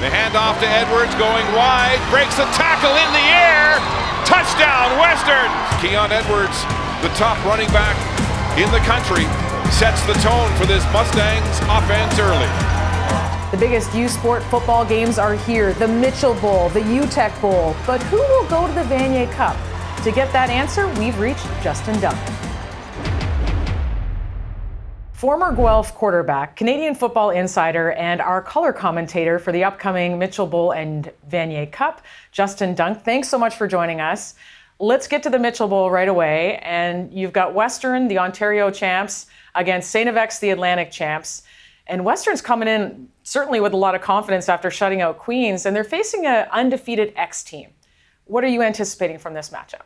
The handoff to Edwards going wide, breaks the tackle in the air, touchdown Western! Keon Edwards, the top running back in the country, sets the tone for this Mustangs offense early. The biggest U Sport football games are here, the Mitchell Bowl, the Uteck Bowl. But who will go to the Vanier Cup? To get that answer, we've reached Justin Dunk. Former Guelph quarterback, Canadian football insider, and our color commentator for the upcoming Mitchell Bowl and Vanier Cup, Justin Dunk. Thanks so much for joining us. Let's get to the Mitchell Bowl right away. And you've got Western, the Ontario champs, against St. FX, the Atlantic champs. And Western's coming in certainly with a lot of confidence after shutting out Queens, and they're facing an undefeated X team. What are you anticipating from this matchup?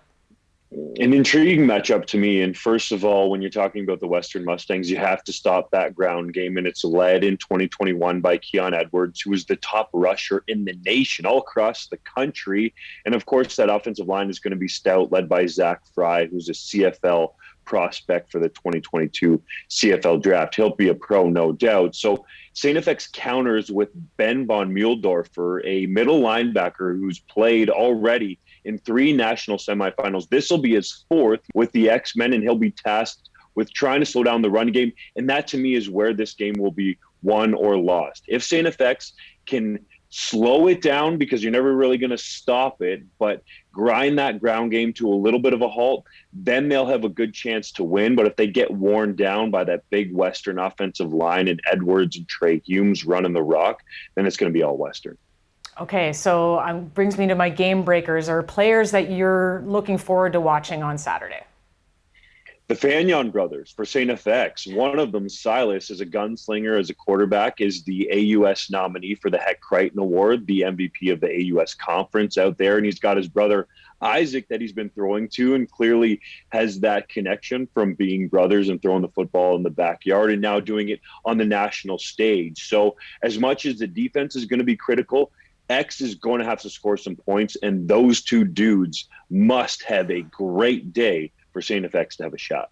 An intriguing matchup to me. And first of all, when you're talking about the Western Mustangs, you have to stop that ground game. And it's led in 2021 by Keon Edwards, who is the top rusher in the nation, all across the country. And of course, that offensive line is going to be stout, led by Zach Fry, who's a CFL prospect for the 2022 CFL draft. He'll be a pro, no doubt. So St. FX counters with Ben von Muhldorfer, a middle linebacker who's played already in 3 national semifinals. This will be his 4th with the X-Men, and he'll be tasked with trying to slow down the run game. And that, to me, is where this game will be won or lost. If St. FX can slow it down, because you're never really going to stop it, but grind that ground game to a little bit of a halt, then they'll have a good chance to win. But if they get worn down by that big Western offensive line and Edwards and Trey Humes running the rock, then it's going to be all Western. Okay, so brings me to my game breakers, or players that you're looking forward to watching on Saturday. The Fagnon brothers for St. FX. One of them, Silas, is a gunslinger as a quarterback, is the AUS nominee for the Heck Crichton Award, the MVP of the AUS conference out there. And he's got his brother, Isaac, that he's been throwing to, and clearly has that connection from being brothers and throwing the football in the backyard and now doing it on the national stage. So as much as the defense is going to be critical, X is going to have to score some points, and those two dudes must have a great day for St. FX to have a shot.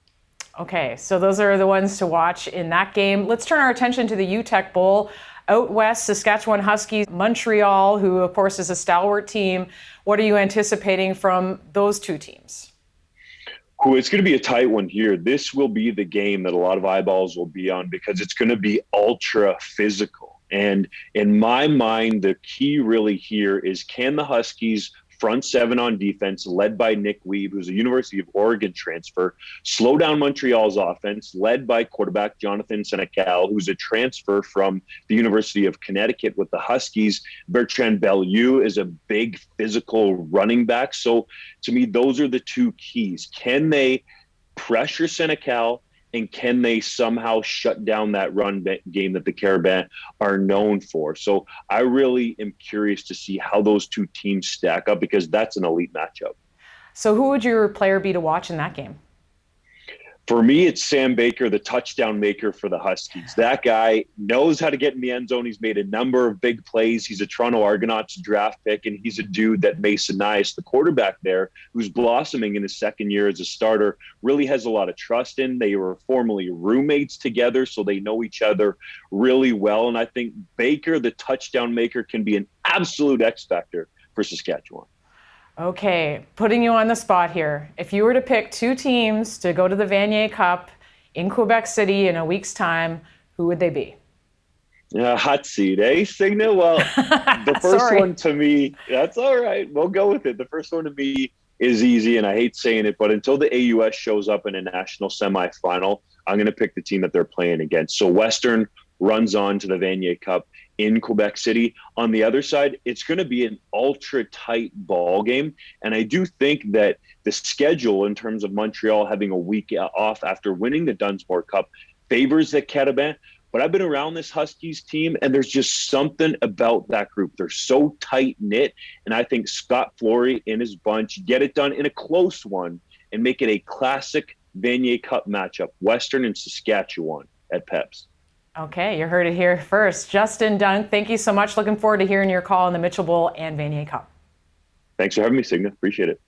Okay, so those are the ones to watch in that game. Let's turn our attention to the Uteck Bowl. Out west, Saskatchewan Huskies, Montreal, who of course is a stalwart team. What are you anticipating from those two teams? It's going to be a tight one here. This will be the game that a lot of eyeballs will be on, because it's going to be ultra physical. And in my mind, the key really here is, can the Huskies front 7 on defense, led by Nick Weeb, who's a University of Oregon transfer, slow down Montreal's offense, led by quarterback Jonathan Senecal, who's a transfer from the University of Connecticut with the Huskies. Bertrand Bellew is a big physical running back. So to me, those are the two keys. Can they pressure Senecal, and can they somehow shut down that run game that the Carabins are known for? So I really am curious to see how those two teams stack up, because that's an elite matchup. So who would your player be to watch in that game? For me, it's Sam Baker, the touchdown maker for the Huskies. That guy knows how to get in the end zone. He's made a number of big plays. He's a Toronto Argonauts draft pick, and he's a dude that Mason Nice, the quarterback there, who's blossoming in his second year as a starter, really has a lot of trust in. They were formerly roommates together, so they know each other really well. And I think Baker, the touchdown maker, can be an absolute X factor for Saskatchewan. Okay, putting you on the spot here. If you were to pick 2 teams to go to the Vanier Cup in Quebec City in a week's time, who would they be? Hot seat, eh, Signa? Well, the first one to me, that's all right. We'll go with it. The first one to me is easy, and I hate saying it, but until the AUS shows up in a national semifinal, I'm going to pick the team that they're playing against. So Western runs on to the Vanier Cup in Quebec City. On the other side, it's going to be an ultra tight ball game. And I do think that the schedule, in terms of Montreal having a week off after winning the Dunsmore Cup, favors the Carabins. But I've been around this Huskies team, and there's just something about that group. They're so tight-knit, and I think Scott Flory and his bunch get it done in a close one and make it a classic Vanier Cup matchup, Western and Saskatchewan at Peps. Okay, you heard it here first. Justin Dunk, thank you so much. Looking forward to hearing your call on the Mitchell Bowl and Vanier Cup. Thanks for having me, Signa. Appreciate it.